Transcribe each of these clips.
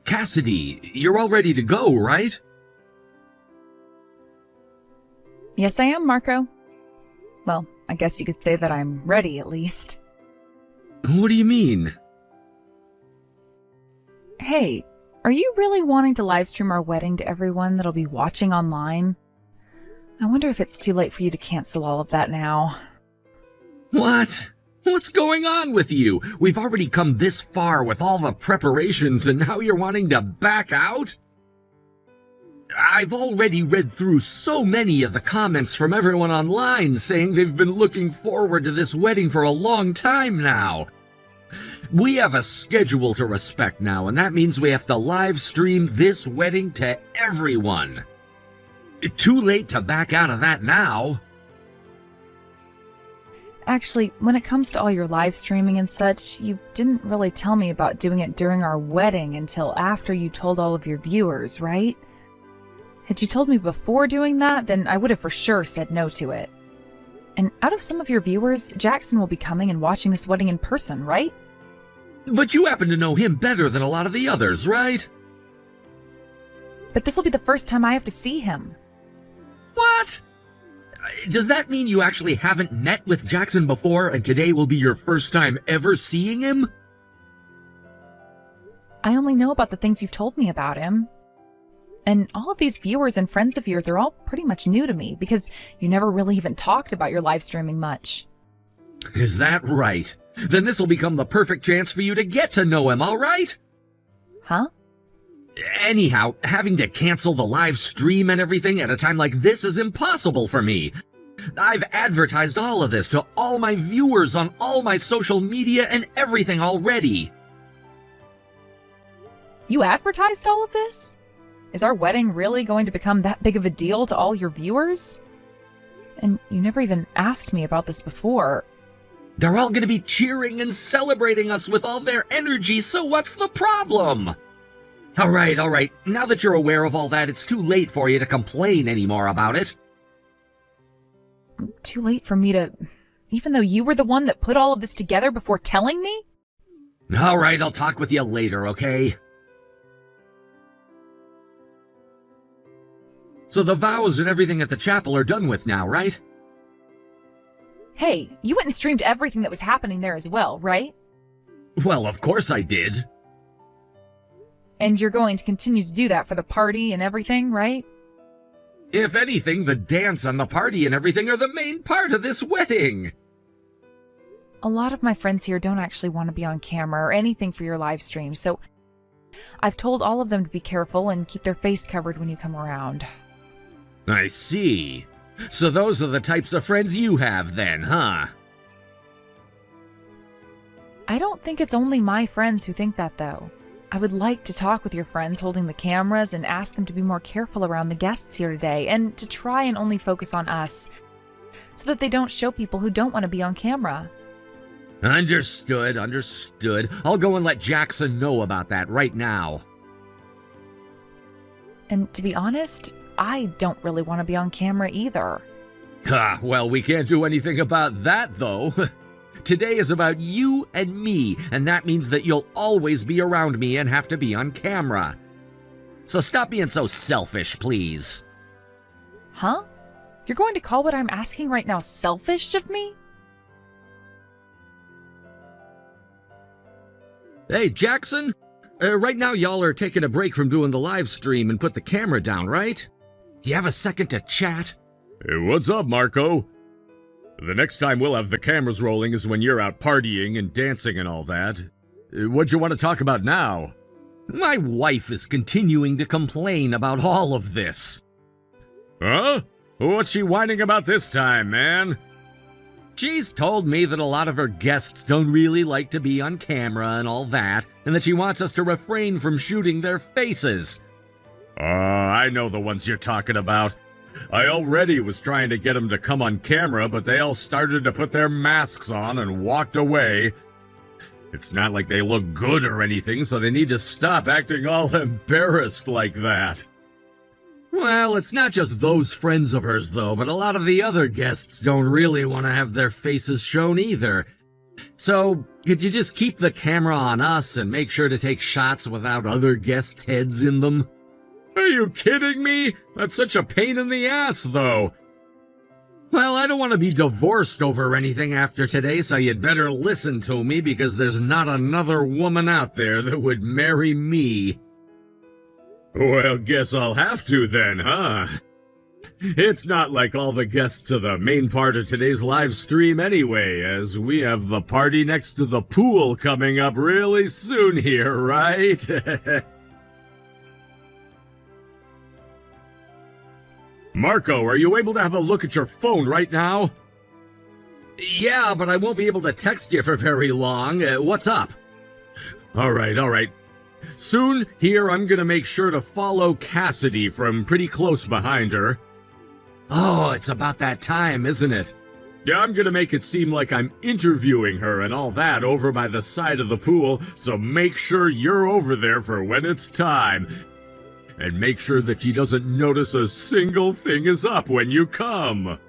Cassidy, you're all ready to go, right? Yes, I am, Marco. Well, I guess you could say that I'm ready, at least. What do you mean? Hey, are you really wanting to livestream our wedding to everyone that'll be watching online? I wonder if it's too late for you to cancel all of that now. What? What's going on with you? We've already come this far with all the preparations and now you're wanting to back out? I've already read through so many of the comments from everyone online saying they've been looking forward to this wedding for a long time now. We have a schedule to respect now, and that means we have to live stream this wedding to everyone. Too late to back out of that now. Actually, when it comes to all your live streaming and such, you didn't really tell me about doing it during our wedding until after you told all of your viewers, right? Had you told me before doing that, then I would have for sure said no to it. And out of some of your viewers, Jackson will be coming and watching this wedding in person, right? But you happen to know him better than a lot of the others, right? But this will be the first time I have to see him. What? Does that mean you actually haven't met with Jackson before and today will be your first time ever seeing him? I only know about the things you've told me about him. And all of these viewers and friends of yours are all pretty much new to me because you never really even talked about your live streaming much. Is that right? Then this will become the perfect chance for you to get to know him, all right? Huh? Anyhow, having to cancel the live stream and everything at a time like this is impossible for me. I've advertised all of this to all my viewers on all my social media and everything already. You advertised all of this? Is our wedding really going to become that big of a deal to all your viewers? And you never even asked me about this before. They're all going to be cheering and celebrating us with all their energy, so what's the problem? All right. Now that you're aware of all that, it's too late for you to complain anymore about it. Too late for me to... Even though you were the one that put all of this together before telling me? All right, I'll talk with you later, okay? So the vows and everything at the chapel are done with now, right? Hey, you went and streamed everything that was happening there as well, right? Well, of course I did. And you're going to continue to do that for the party and everything, right? If anything, the dance and the party and everything are the main part of this wedding. A lot of my friends here don't actually want to be on camera or anything for your live stream, so I've told all of them to be careful and keep their face covered when you come around. I see. So those are the types of friends you have then, huh? I don't think it's only my friends who think that, though. I would like to talk with your friends holding the cameras and ask them to be more careful around the guests here today and to try and only focus on us so that they don't show people who don't want to be on camera. Understood. I'll go and let Jackson know about that right now. And to be honest, I don't really want to be on camera either. Well, we can't do anything about that, though. Today is about you and me, and that means that you'll always be around me and have to be on camera. So stop being so selfish, please. Huh? You're going to call what I'm asking right now selfish of me? Hey, Jackson? Right now y'all are taking a break from doing the live stream and put the camera down, right? Do you have a second to chat? Hey, what's up, Marco? The next time we'll have the cameras rolling is when you're out partying and dancing and all that. What'd you want to talk about now? My wife is continuing to complain about all of this. Huh? What's she whining about this time, man? She's told me that a lot of her guests don't really like to be on camera and all that, and that she wants us to refrain from shooting their faces. I know the ones you're talking about. I already was trying to get them to come on camera, but they all started to put their masks on and walked away. It's not like they look good or anything, so they need to stop acting all embarrassed like that. Well, it's not just those friends of hers, though, but a lot of the other guests don't really want to have their faces shown either. So, Could you just keep the camera on us and make sure to take shots without other guests' heads in them? Are you kidding me? That's such a pain in the ass, though. Well, I don't want to be divorced over anything after today, so you'd better listen to me because there's not another woman out there that would marry me. Well, guess I'll have to then, huh? It's not like all the guests to the main part of today's live stream anyway, as we have the party next to the pool coming up really soon here, right? Marco, are you able to have a look at your phone right now? Yeah, but I won't be able to text you for very long. What's up? All right. Soon, here, I'm gonna make sure to follow Cassidy from pretty close behind her. Oh, it's about that time, isn't it? Yeah, I'm gonna make it seem like I'm interviewing her and all that over by the side of the pool, so make sure you're over there for when it's time. And make sure that she doesn't notice a single thing is up when you come.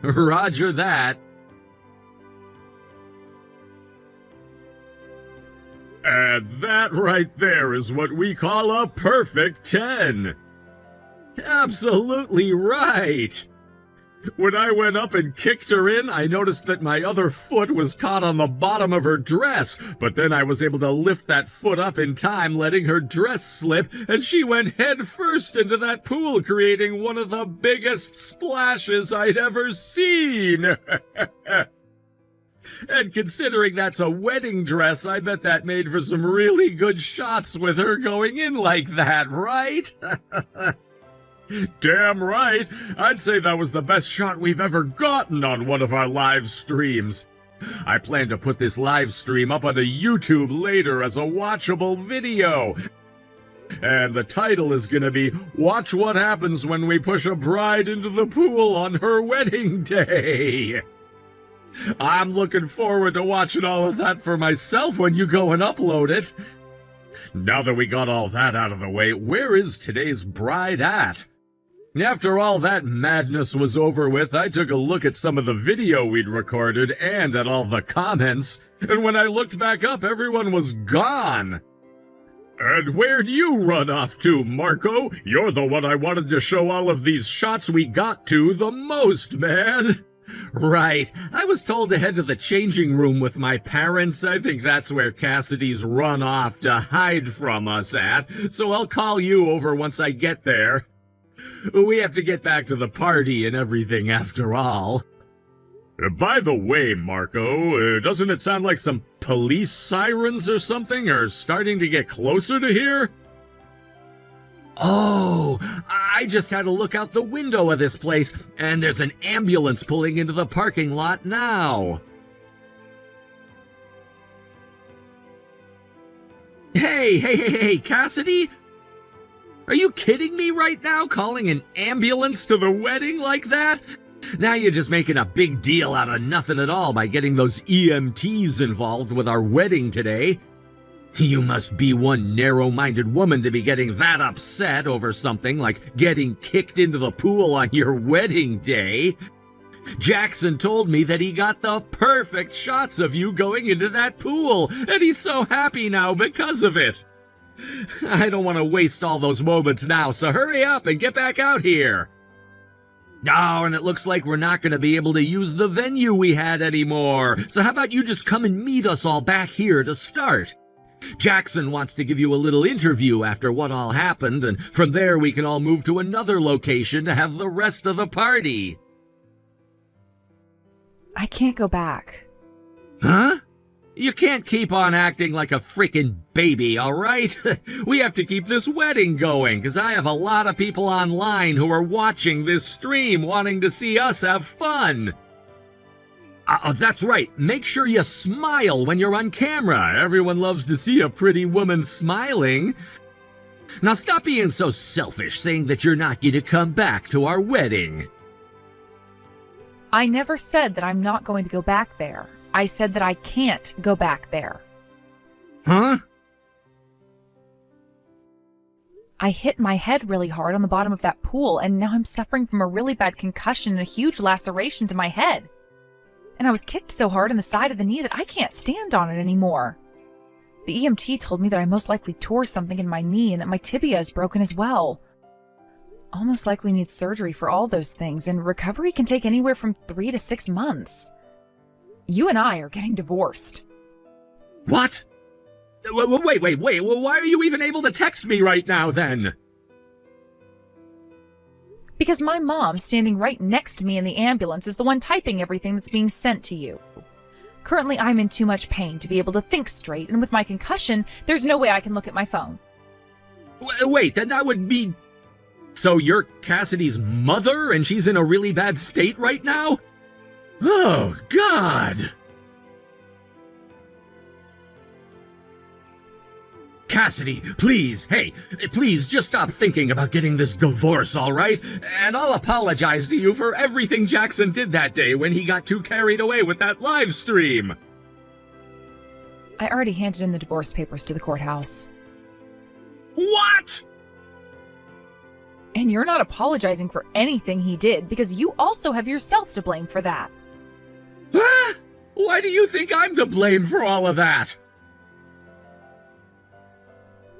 Roger that. And that right there is what we call a perfect 10. Absolutely right. When I went up and kicked her in, I noticed that my other foot was caught on the bottom of her dress, but then I was able to lift that foot up in time, letting her dress slip, and she went head first into that pool, creating one of the biggest splashes I'd ever seen. And considering that's a wedding dress, I bet that made for some really good shots with her going in like that, right? Damn right! I'd say that was the best shot we've ever gotten on one of our live streams. I plan to put this live stream up onto YouTube later as a watchable video. And the title is gonna be, Watch What Happens When We Push a Bride into the Pool on Her Wedding Day. I'm looking forward to watching all of that for myself when you go and upload it. Now that we got all that out of the way, where is today's bride at? After all that madness was over with, I took a look at some of the video we'd recorded and at all the comments, and when I looked back up, everyone was gone. And where'd you run off to, Marco? You're the one I wanted to show all of these shots we got to the most, man. Right. I was told to head to the changing room with my parents. I think that's where Cassidy's run off to hide from us at, so I'll call you over once I get there. We have to get back to the party and everything after all. By the way, Marco, doesn't it sound like some police sirens or something are starting to get closer to here? Oh, I just had a look out the window of this place, and there's an ambulance pulling into the parking lot now. Hey, Cassidy? Are you kidding me right now, calling an ambulance to the wedding like that? Now you're just making a big deal out of nothing at all by getting those EMTs involved with our wedding today. You must be one narrow-minded woman to be getting that upset over something like getting kicked into the pool on your wedding day. Jackson told me that he got the perfect shots of you going into that pool, and he's so happy now because of it. I don't want to waste all those moments now, so hurry up and get back out here. Oh, and it looks like we're not going to be able to use the venue we had anymore, so how about you just come and meet us all back here to start? Jackson wants to give you a little interview after what all happened, and from there we can all move to another location to have the rest of the party. I can't go back. Huh? You can't keep on acting like a freaking baby, all right? We have to keep this wedding going, because I have a lot of people online who are watching this stream wanting to see us have fun. That's right. Make sure you smile when you're on camera. Everyone loves to see a pretty woman smiling. Now stop being so selfish, saying that you're not going to come back to our wedding. I never said that I'm not going to go back there. I said that I can't go back there. Huh? I hit my head really hard on the bottom of that pool, and now I'm suffering from a really bad concussion and a huge laceration to my head. And I was kicked so hard in the side of the knee that I can't stand on it anymore. The EMT told me that I most likely tore something in my knee and that my tibia is broken as well. I'll most likely need surgery for all those things, and recovery can take anywhere from 3 to 6 months. You and I are getting divorced. What? Wait. Why are you even able to text me right now, then? Because my mom, standing right next to me in the ambulance, is the one typing everything that's being sent to you. Currently, I'm in too much pain to be able to think straight, and with my concussion, there's no way I can look at my phone. Wait, then that would mean... So you're Cassidy's mother, and she's in a really bad state right now? Oh, God! Cassidy, please, please just stop thinking about getting this divorce, all right? And I'll apologize to you for everything Jackson did that day when he got too carried away with that live stream. I already handed in the divorce papers to the courthouse. What? And you're not apologizing for anything he did because you also have yourself to blame for that. Huh? Why do you think I'm to blame for all of that?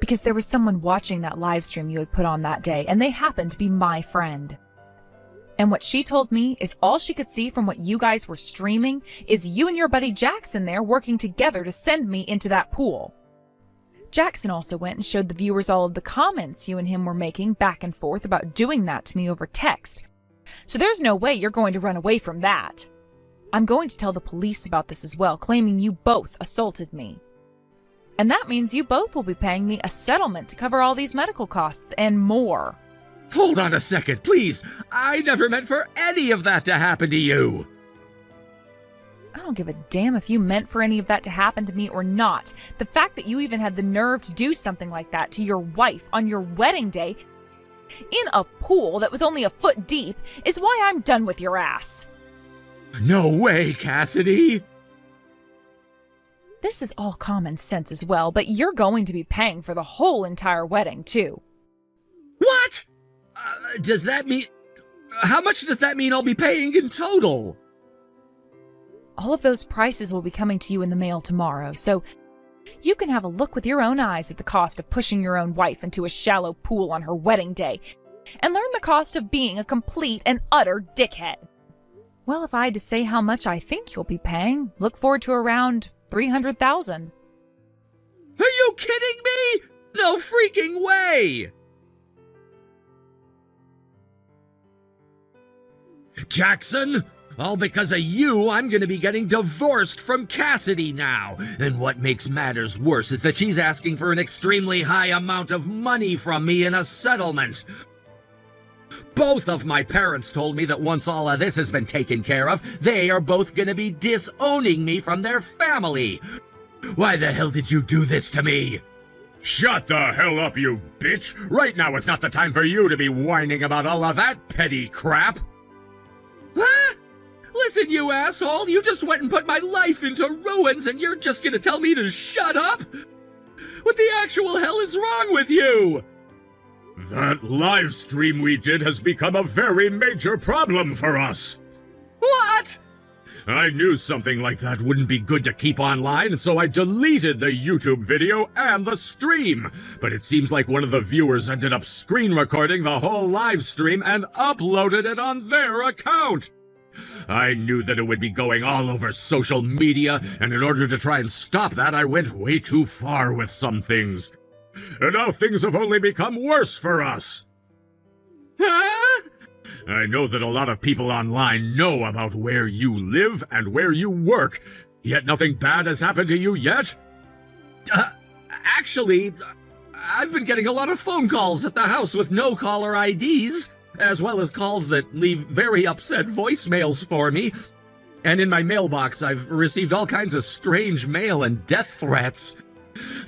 Because there was someone watching that live stream you had put on that day, and they happened to be my friend. And what she told me is all she could see from what you guys were streaming is you and your buddy Jackson there working together to send me into that pool. Jackson also went and showed the viewers all of the comments you and him were making back and forth about doing that to me over text. So there's no way you're going to run away from that. I'm going to tell the police about this as well, claiming you both assaulted me. And that means you both will be paying me a settlement to cover all these medical costs and more. Hold on a second, please. I never meant for any of that to happen to you. I don't give a damn if you meant for any of that to happen to me or not. The fact that you even had the nerve to do something like that to your wife on your wedding day in a pool that was only a foot deep is why I'm done with your ass. No way, Cassidy. This is all common sense as well, but you're going to be paying for the whole entire wedding, too. What? Does that mean... How much does that mean I'll be paying in total? All of those prices will be coming to you in the mail tomorrow, so you can have a look with your own eyes at the cost of pushing your own wife into a shallow pool on her wedding day, and learn the cost of being a complete and utter dickhead. Well, if I had to say how much I think you'll be paying, look forward to around $300,000. Are you kidding me? No freaking way! Jackson, all because of you, I'm gonna be getting divorced from Cassidy now. And what makes matters worse is that she's asking for an extremely high amount of money from me in a settlement. Both of my parents told me that once all of this has been taken care of, they are both gonna be disowning me from their family. Why the hell did you do this to me? Shut the hell up, you bitch! Right now is not the time for you to be whining about all of that petty crap! Huh? Listen, you asshole, you just went and put my life into ruins and you're just gonna tell me to shut up? What the actual hell is wrong with you? That live stream we did has become a very major problem for us. What? I knew something like that wouldn't be good to keep online, and so I deleted the YouTube video and the stream. But it seems like one of the viewers ended up screen recording the whole live stream and uploaded it on their account. I knew that it would be going all over social media, and in order to try and stop that, I went way too far with some things. And now things have only become worse for us. Huh? I know that a lot of people online know about where you live and where you work, yet nothing bad has happened to you yet? Actually, I've been getting a lot of phone calls at the house with no caller IDs, as well as calls that leave very upset voicemails for me. And in my mailbox, I've received all kinds of strange mail and death threats.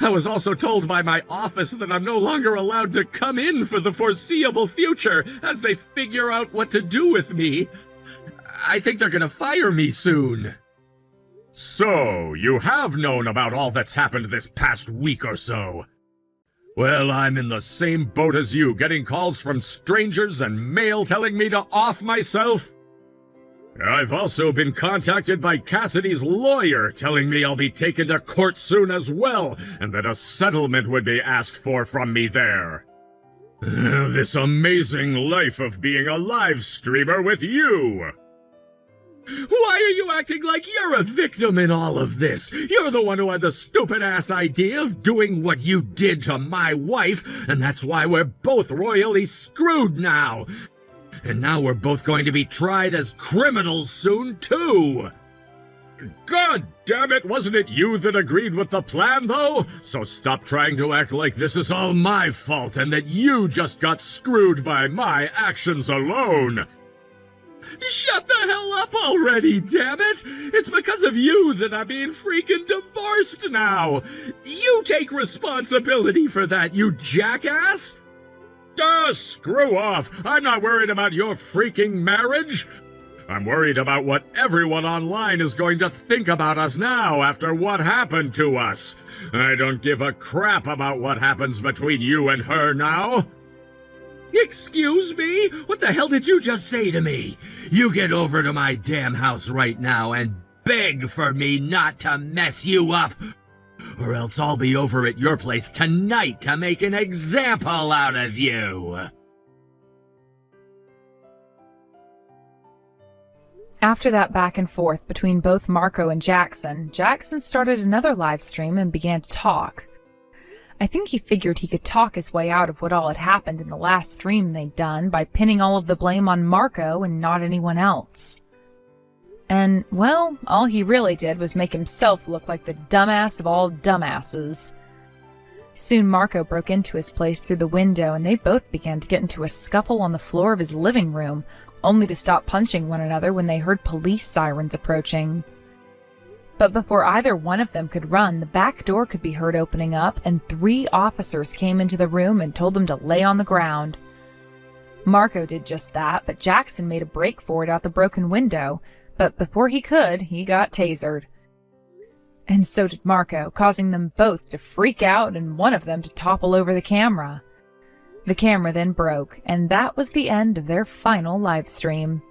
I was also told by my office that I'm no longer allowed to come in for the foreseeable future as they figure out what to do with me. I think they're gonna fire me soon. So, you have known about all that's happened this past week or so. Well, I'm in the same boat as you, getting calls from strangers and mail telling me to off myself. I've also been contacted by Cassidy's lawyer telling me I'll be taken to court soon as well, and that a settlement would be asked for from me there. This amazing life of being a live streamer with you! Why are you acting like you're a victim in all of this? You're the one who had the stupid-ass idea of doing what you did to my wife, and that's why we're both royally screwed now. And now we're both going to be tried as criminals soon, too. God damn it, wasn't it you that agreed with the plan, though? So stop trying to act like this is all my fault and that you just got screwed by my actions alone. Shut the hell up already, damn it! It's because of you that I'm being freaking divorced now! You take responsibility for that, you jackass! Screw off! I'm not worried about your freaking marriage! I'm worried about what everyone online is going to think about us now after what happened to us. I don't give a crap about what happens between you and her now. Excuse me? What the hell did you just say to me? You get over to my damn house right now and beg for me not to mess you up, or else I'll be over at your place tonight to make an example out of you. After that back and forth between both Marco and Jackson, Jackson started another live stream and began to talk. I think he figured he could talk his way out of what all had happened in the last stream they'd done by pinning all of the blame on Marco and not anyone else. And, well, all he really did was make himself look like the dumbass of all dumbasses. Soon Marco broke into his place through the window and they both began to get into a scuffle on the floor of his living room, only to stop punching one another when they heard police sirens approaching. But before either one of them could run, the back door could be heard opening up, and 3 officers came into the room and told them to lay on the ground. Marco did just that, but Jackson made a break for it out the broken window, but before he could, he got tasered. And so did Marco, causing them both to freak out and one of them to topple over the camera. The camera then broke, and that was the end of their final live stream.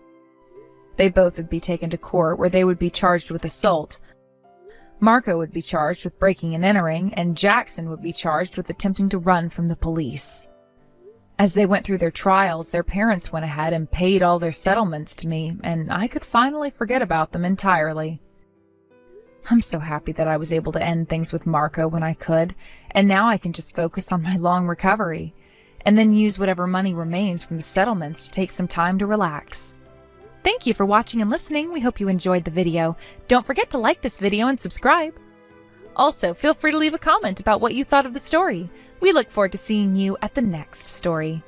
They both would be taken to court where they would be charged with assault. Marco would be charged with breaking and entering, and Jackson would be charged with attempting to run from the police. As they went through their trials, their parents went ahead and paid all their settlements to me, and I could finally forget about them entirely. I'm so happy that I was able to end things with Marco when I could, and now I can just focus on my long recovery, and then use whatever money remains from the settlements to take some time to relax. Thank you for watching and listening. We hope you enjoyed the video. Don't forget to like this video and subscribe. Also, feel free to leave a comment about what you thought of the story. We look forward to seeing you at the next story.